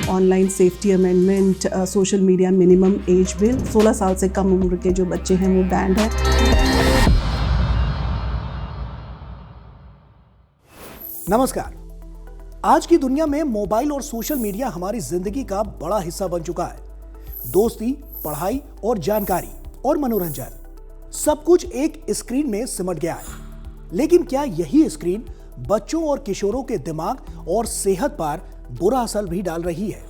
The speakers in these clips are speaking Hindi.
Online safety amendment, social media minimum age bill, 16 साल से कम उम्र के जो बच्चे हैं वो बैंड है। नमस्कार। आज की दुनिया में मोबाइल और सोशल मीडिया हमारी जिंदगी का बड़ा हिस्सा बन चुका है। दोस्ती, पढ़ाई और जानकारी और मनोरंजन सब कुछ एक स्क्रीन में सिमट गया है। लेकिन क्या यही स्क्रीन बच्चों और किशोरों के दिमाग और सेहत पर बुरा असर भी डाल रही है?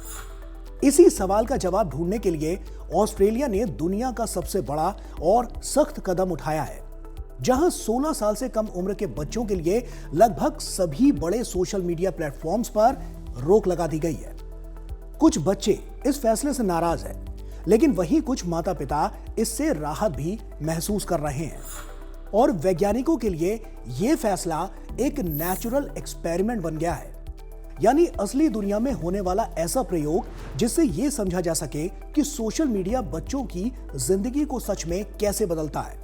इसी सवाल का जवाब ढूंढने के लिए ऑस्ट्रेलिया ने दुनिया का सबसे बड़ा और सख्त कदम उठाया है, जहां 16 साल से कम उम्र के बच्चों के लिए लगभग सभी बड़े सोशल मीडिया प्लेटफॉर्म्स पर रोक लगा दी गई है। कुछ बच्चे इस फैसले से नाराज हैं, लेकिन वहीं कुछ माता पिता इससे राहत भी महसूस कर रहे हैं। और वैज्ञानिकों के लिए यह फैसला एक नेचुरल एक्सपेरिमेंट बन गया है, यानी असली दुनिया में होने वाला ऐसा प्रयोग जिससे यह समझा जा सके कि सोशल मीडिया बच्चों की जिंदगी को सच में कैसे बदलता है।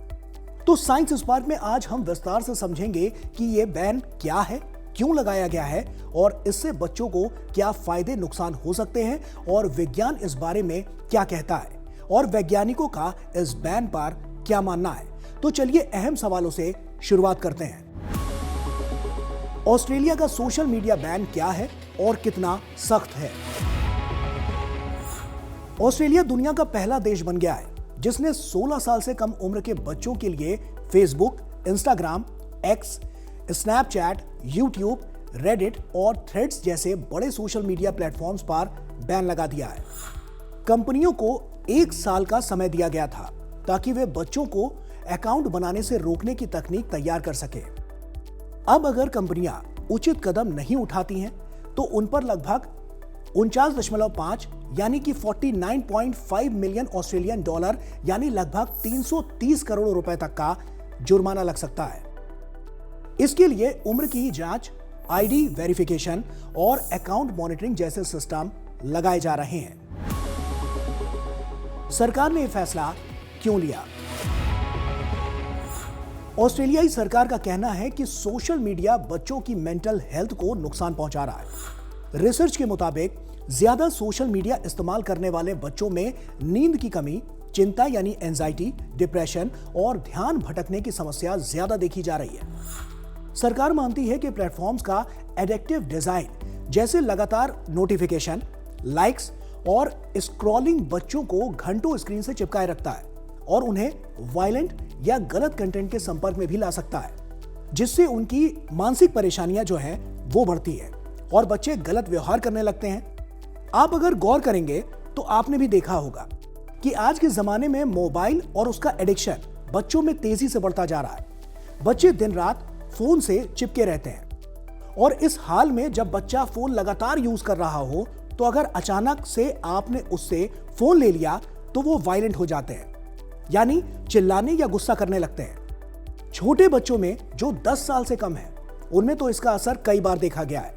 तो साइंस स्पार्क में आज हम विस्तार से समझेंगे कि यह बैन क्या है, क्यों लगाया गया है और इससे बच्चों को क्या फायदे नुकसान हो सकते हैं और विज्ञान इस बारे में क्या कहता है और वैज्ञानिकों का इस बैन पर क्या मानना है। तो चलिए अहम सवालों से शुरुआत करते हैं। ऑस्ट्रेलिया का सोशल मीडिया बैन क्या है और कितना सख्त है? ऑस्ट्रेलिया दुनिया का पहला देश बन गया है जिसने 16 साल से कम उम्र के बच्चों के लिए Facebook, Instagram, x, Snapchat, YouTube, Reddit और थ्रेड्स जैसे बड़े सोशल मीडिया प्लेटफॉर्म्स पर बैन लगा दिया है। कंपनियों को 1 साल का समय दिया गया था ताकि वे बच्चों को अकाउंट बनाने से रोकने की तकनीक तैयार कर सके। अब अगर कंपनियां उचित कदम नहीं उठाती हैं तो उन पर लगभग 49.5 यानी कि 49.5 मिलियन ऑस्ट्रेलियन डॉलर यानी लगभग 330 करोड़ रुपए तक का जुर्माना लग सकता है। इसके लिए उम्र की जांच, आईडी वेरिफिकेशन और अकाउंट मॉनिटरिंग जैसे सिस्टम लगाए जा रहे हैं। सरकार ने यह फैसला क्यों लिया? ऑस्ट्रेलियाई सरकार का कहना है कि सोशल मीडिया बच्चों की मेंटल हेल्थ को नुकसान पहुंचा रहा है। रिसर्च के मुताबिक ज्यादा सोशल मीडिया इस्तेमाल करने वाले बच्चों में नींद की कमी, चिंता यानी एंजाइटी, डिप्रेशन और ध्यान भटकने की समस्या ज्यादा देखी जा रही है। सरकार मानती है कि प्लेटफॉर्म्स का एडिक्टिव डिजाइन जैसे लगातार नोटिफिकेशन, लाइक्स और स्क्रॉलिंग बच्चों को घंटों स्क्रीन से चिपकाए रखता है और उन्हें वायलेंट या गलत कंटेंट के संपर्क में भी ला सकता है, जिससे उनकी मानसिक परेशानियां जो हैं वो बढ़ती है और बच्चे गलत व्यवहार करने लगते हैं। आप अगर गौर करेंगे तो आपने भी देखा होगा कि आज के जमाने में मोबाइल और उसका एडिक्शन बच्चों में तेजी से बढ़ता जा रहा है। बच्चे दिन रात फोन से चिपके रहते हैं और इस हाल में जब बच्चा फोन लगातार यूज कर रहा हो तो अगर अचानक से आपने उससे फोन ले लिया तो वो वायलेंट हो जाते हैं, यानी चिल्लाने या गुस्सा करने लगते हैं। छोटे बच्चों में जो 10 साल से कम है उनमें तो इसका असर कई बार देखा गया है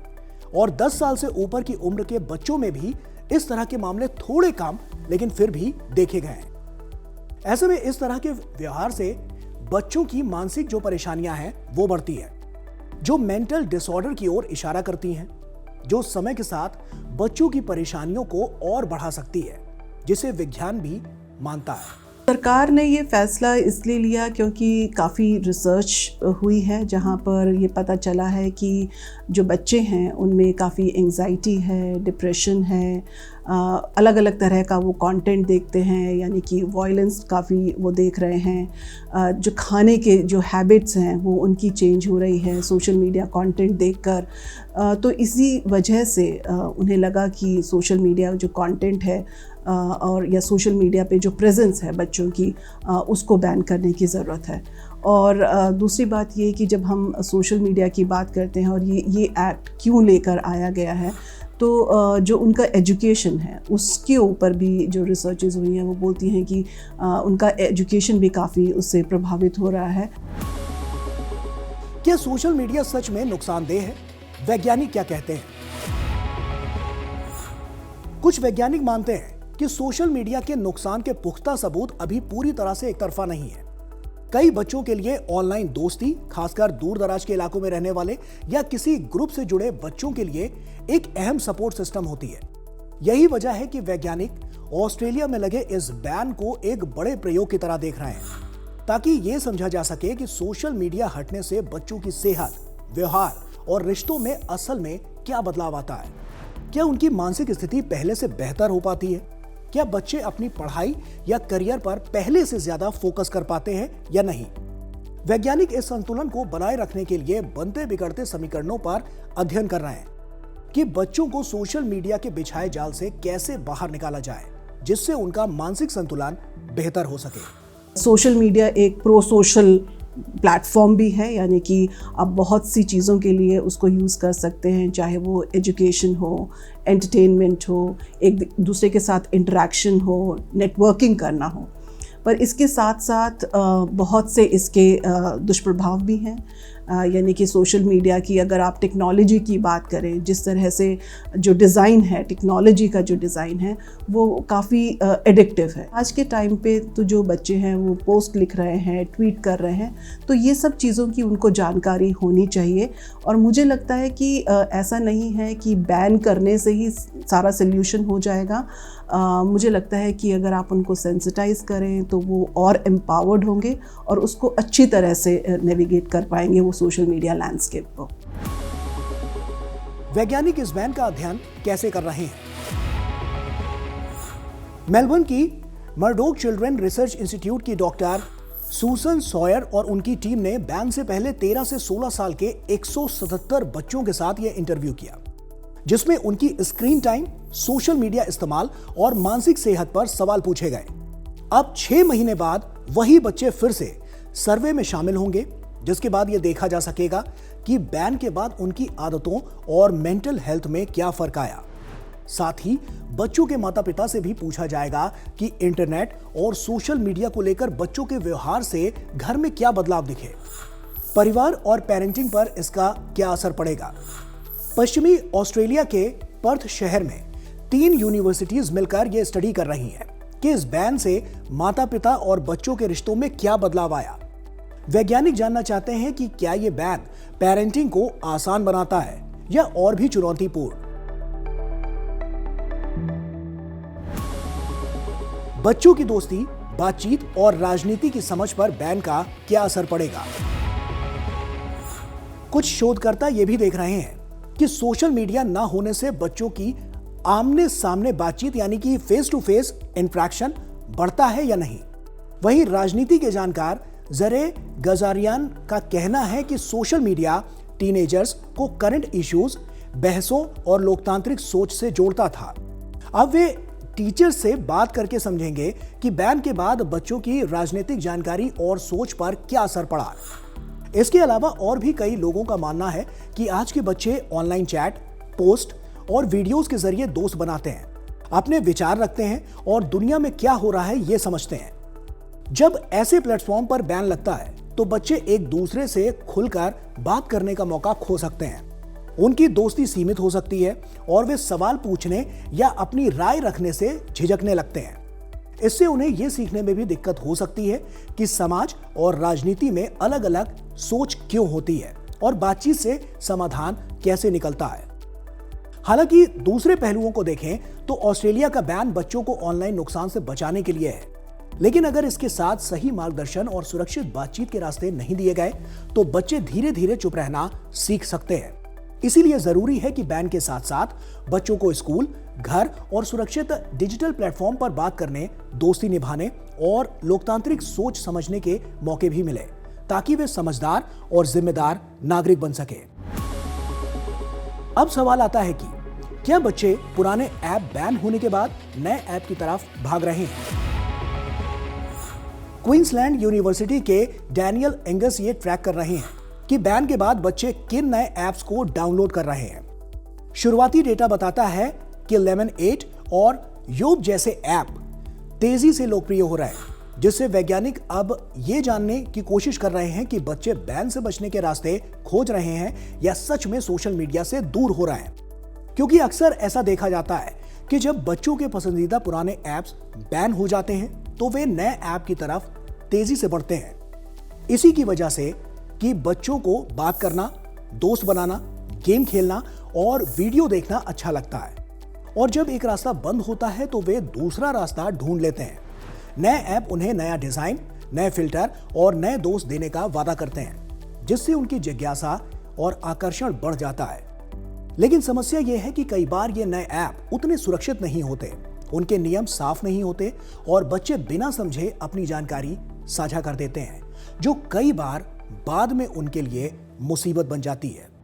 और 10 साल से ऊपर की उम्र के बच्चों में भी इस तरह के मामले थोड़े कम लेकिन फिर भी देखे गए हैं। ऐसे में इस तरह के व्यवहार से बच्चों की मानसिक जो परेशानियां हैं वो बढ़ती है, जो मेंटल डिसऑर्डर की ओर इशारा करती हैं, जो समय के साथ बच्चों की परेशानियों को और बढ़ा सकती है, जिसे विज्ञान भी मानता है। सरकार ने ये फैसला इसलिए लिया क्योंकि काफ़ी रिसर्च हुई है जहाँ पर ये पता चला है कि जो बच्चे हैं उनमें काफ़ी एंजाइटी है, डिप्रेशन है, अलग अलग तरह का वो कंटेंट देखते हैं, यानी कि वॉयलेंस काफ़ी वो देख रहे हैं। जो खाने के जो हैबिट्स हैं वो उनकी चेंज हो रही है सोशल मीडिया कंटेंट देखकर। तो इसी वजह से उन्हें लगा कि सोशल मीडिया जो कंटेंट है और या सोशल मीडिया पे जो प्रेजेंस है बच्चों की उसको बैन करने की ज़रूरत है। और दूसरी बात ये कि जब हम सोशल मीडिया की बात करते हैं और ये एक्ट क्यों लेकर आया गया है, तो जो उनका एजुकेशन है उसके ऊपर भी जो रिसर्चेस हुई हैं वो बोलती हैं कि उनका एजुकेशन भी काफ़ी उससे प्रभावित हो रहा है। क्या सोशल मीडिया सच में नुकसानदेह है? वैज्ञानिक क्या कहते हैं? कुछ वैज्ञानिक मानते हैं कि सोशल मीडिया के नुकसान के पुख्ता सबूत अभी पूरी तरह से एक तरफा नहीं है। कई बच्चों के लिए ऑनलाइन दोस्ती, खासकर दूर दराज के इलाकों में रहने वाले या किसी ग्रुप से जुड़े बच्चों के लिए एक अहम सपोर्ट सिस्टम होती है। यही वजह है कि वैज्ञानिक ऑस्ट्रेलिया में लगे इस बैन को एक बड़े प्रयोग की तरह देख रहे हैं, ताकि यह समझा जा सके कि सोशल मीडिया हटने से बच्चों की सेहत, व्यवहार और रिश्तों में असल में क्या बदलाव आता है। क्या उनकी मानसिक स्थिति पहले से बेहतर हो पाती है? क्या बच्चे अपनी पढ़ाई या करियर पर पहले से ज्यादा फोकस कर पाते हैं या नहीं? वैज्ञानिक इस संतुलन को बनाए रखने के लिए बनते बिगड़ते समीकरणों पर अध्ययन कर रहे हैं कि बच्चों को सोशल मीडिया के बिछाए जाल से कैसे बाहर निकाला जाए, जिससे उनका मानसिक संतुलन बेहतर हो सके। सोशल मीडिया एक प्रो सोशल प्लेटफॉर्म भी है, यानी कि आप बहुत सी चीज़ों के लिए उसको यूज़ कर सकते हैं, चाहे वो एजुकेशन हो, एंटरटेनमेंट हो, एक दूसरे के साथ इंटरेक्शन हो, नेटवर्किंग करना हो। पर इसके साथ साथ बहुत से इसके दुष्प्रभाव भी हैं। यानी कि सोशल मीडिया की अगर आप टेक्नोलॉजी की बात करें, जिस तरह से जो डिज़ाइन है, टेक्नोलॉजी का जो डिज़ाइन है वो काफ़ी एडिक्टिव है। आज के टाइम पे तो जो बच्चे हैं वो पोस्ट लिख रहे हैं, ट्वीट कर रहे हैं, तो ये सब चीज़ों की उनको जानकारी होनी चाहिए। और मुझे लगता है कि ऐसा नहीं है कि बैन करने से ही सारा सल्यूशन हो जाएगा। मुझे लगता है कि अगर आप उनको सेंसिटाइज करें तो वो और एम्पावर्ड होंगे और उसको अच्छी तरह से नेविगेट कर पाएंगे वो सोशल मीडिया लैंडस्केप को। वैज्ञानिक इस बैन का अध्ययन कैसे कर रहे हैं? मेलबर्न की मर्डोक चिल्ड्रन रिसर्च इंस्टीट्यूट की डॉक्टर सूसन सॉयर और उनकी टीम ने बैन से पहले 13 से 16 साल के 177 बच्चों के साथ यह इंटरव्यू किया, जिसमें उनकी स्क्रीन टाइम, सोशल मीडिया इस्तेमाल और मानसिक सेहत पर सवाल पूछे गए। अब 6 महीने बाद वही बच्चे फिर से सर्वे में शामिल होंगे, जिसके बाद यह देखा जा सकेगा कि बैन के बाद उनकी आदतों और मेंटल हेल्थ में क्या फर्क आया। साथ ही बच्चों के माता पिता से भी पूछा जाएगा कि इंटरनेट और सोशल मीडिया को लेकर बच्चों के व्यवहार से घर में क्या बदलाव दिखे, परिवार और पेरेंटिंग पर इसका क्या असर पड़ेगा। पश्चिमी ऑस्ट्रेलिया के पर्थ शहर में 3 यूनिवर्सिटीज मिलकर यह स्टडी कर रही हैं कि इस बैन से माता पिता और बच्चों के रिश्तों में क्या बदलाव आया। वैज्ञानिक जानना चाहते हैं कि क्या यह बैन पेरेंटिंग को आसान बनाता है या और भी चुनौतीपूर्ण। बच्चों की दोस्ती, बातचीत और राजनीति की समझ पर बैन का क्या असर पड़ेगा। कुछ शोधकर्ता यह भी देख रहे हैं कि सोशल मीडिया ना होने से बच्चों की आमने सामने बातचीत यानी कि फेस टू फेस इंटरेक्शन बढ़ता है या नहीं। वहीं राजनीति के जानकार जरे गजारियान का कहना है कि सोशल मीडिया टीनेजर्स को करंट इश्यूज, बहसों और लोकतांत्रिक सोच से जोड़ता था। अब वे टीचर से बात करके समझेंगे कि बैन के बाद बच्चों की राजनीतिक जानकारी और सोच पर क्या असर पड़ा। इसके अलावा और भी कई लोगों का मानना है कि आज के बच्चे ऑनलाइन चैट, पोस्ट और वीडियोस के जरिए दोस्त बनाते हैं, अपने विचार रखते हैं और दुनिया में क्या हो रहा है ये समझते हैं। जब ऐसे प्लेटफॉर्म पर बैन लगता है तो बच्चे एक दूसरे से खुलकर बात करने का मौका खो सकते हैं। उनकी दोस्ती सीमित हो सकती है और वे सवाल पूछने या अपनी राय रखने से झिझकने लगते हैं। इससे उन्हें यह सीखने में भी दिक्कत हो सकती है कि समाज और राजनीति में अलग अलग सोच क्यों होती है और बातचीत से समाधान कैसे निकलता है। हालांकि दूसरे पहलुओं को देखें तो ऑस्ट्रेलिया का बैन बच्चों को ऑनलाइन नुकसान से बचाने के लिए है, लेकिन अगर इसके साथ सही मार्गदर्शन और सुरक्षित बातचीत के रास्ते नहीं दिए गए तो बच्चे धीरे धीरे चुप रहना सीख सकते हैं। इसीलिए जरूरी है कि बैन के साथ साथ बच्चों को स्कूल, घर और सुरक्षित डिजिटल प्लेटफॉर्म पर बात करने, दोस्ती निभाने और लोकतांत्रिक सोच समझने के मौके भी मिले, ताकि वे समझदार और जिम्मेदार नागरिक बन सके। अब सवाल आता है कि क्या बच्चे पुराने ऐप बैन होने के बाद नए ऐप की तरफ भाग रहे हैं? क्वींसलैंड यूनिवर्सिटी के डैनियल एंगस ये ट्रैक कर रहे हैं कि बैन के बाद बच्चे किन नए ऐप्स को डाउनलोड कर रहे हैं। शुरुआती डेटा बताता है कि लेमन 8 और यूब जैसे ऐप तेजी से लोकप्रिय हो रहे हैं, जिससे वैज्ञानिक अब ये जानने की कोशिश कर रहे हैं कि बच्चे बैन से बचने के रास्ते खोज रहे हैं या सच में सोशल मीडिया से दूर हो रहे हैं। क्योंकि अक्सर ऐसा देखा जाता है कि जब बच्चों के पसंदीदा पुराने ऐप्स बैन हो जाते हैं तो वे नए ऐप की तरफ तेजी से बढ़ते हैं। इसी की वजह से कि बच्चों को बात करना, दोस्त बनाना, गेम खेलना और वीडियो देखना अच्छा लगता है और जब एक रास्ता बंद होता है तो वे दूसरा रास्ता ढूंढ लेते हैं। नए ऐप उन्हें नया डिजाइन, नए फिल्टर और नए दोस्त देने का वादा करते हैं, जिससे उनकी जिज्ञासा और आकर्षण बढ़ जाता है। लेकिन समस्या यह है कि कई बार ये नए ऐप उतने सुरक्षित नहीं होते, उनके नियम साफ नहीं होते और बच्चे बिना समझे अपनी जानकारी साझा कर देते हैं, जो कई बार बाद में उनके लिए मुसीबत बन जाती है।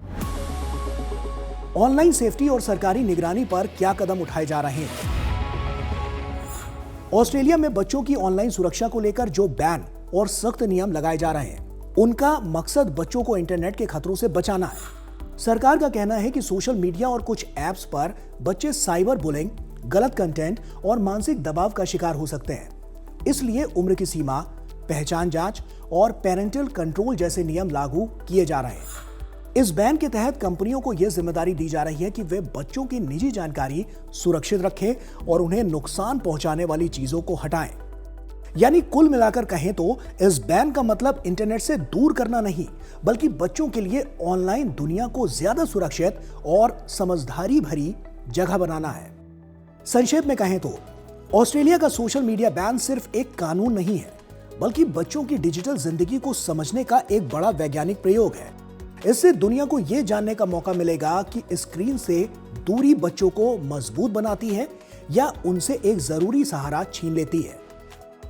ऑनलाइन सेफ्टी और सरकारी निगरानी पर क्या कदम उठाए जा रहे हैं? ऑस्ट्रेलिया में बच्चों की ऑनलाइन सुरक्षा को लेकर जो बैन और सख्त नियम लगाए जा रहे हैं, उनका मकसद बच्चों को इंटरनेट के खतरों से बचाना है। सरकार का कहना है कि सोशल मीडिया और कुछ ऐप्स पर बच्चे साइबर बुलिंग, गलत कंटेंट और मानसिक दबाव का शिकार हो सकते हैं। इसलिए उम्र की सीमा, पहचान जांच और पेरेंटल कंट्रोल जैसे नियम लागू किए जा रहे हैं। इस बैन के तहत कंपनियों को यह जिम्मेदारी दी जा रही है कि वे बच्चों की निजी जानकारी सुरक्षित रखें और उन्हें नुकसान पहुंचाने वाली चीजों को हटाएं। यानी कुल मिलाकर कहें तो इस बैन का मतलब इंटरनेट से दूर करना नहीं, बल्कि बच्चों के लिए ऑनलाइन दुनिया को ज्यादा सुरक्षित और समझदारी भरी जगह बनाना है। संक्षेप में कहें तो ऑस्ट्रेलिया का सोशल मीडिया बैन सिर्फ एक कानून नहीं है, बल्कि बच्चों की डिजिटल जिंदगी को समझने का एक बड़ा वैज्ञानिक प्रयोग है। इससे दुनिया को यह जानने का मौका मिलेगा कि स्क्रीन से दूरी बच्चों को मजबूत बनाती है या उनसे एक जरूरी सहारा छीन लेती है।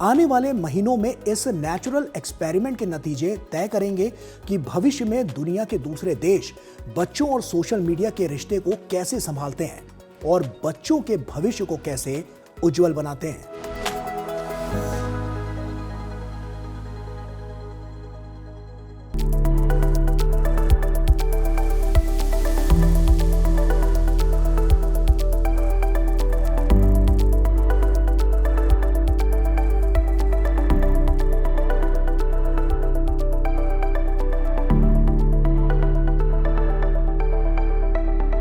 आने वाले महीनों में इस नेचुरल एक्सपेरिमेंट के नतीजे तय करेंगे कि भविष्य में दुनिया के दूसरे देश बच्चों और सोशल मीडिया के रिश्ते को कैसे संभालते हैं और बच्चों के भविष्य को कैसे उज्जवल बनाते हैं।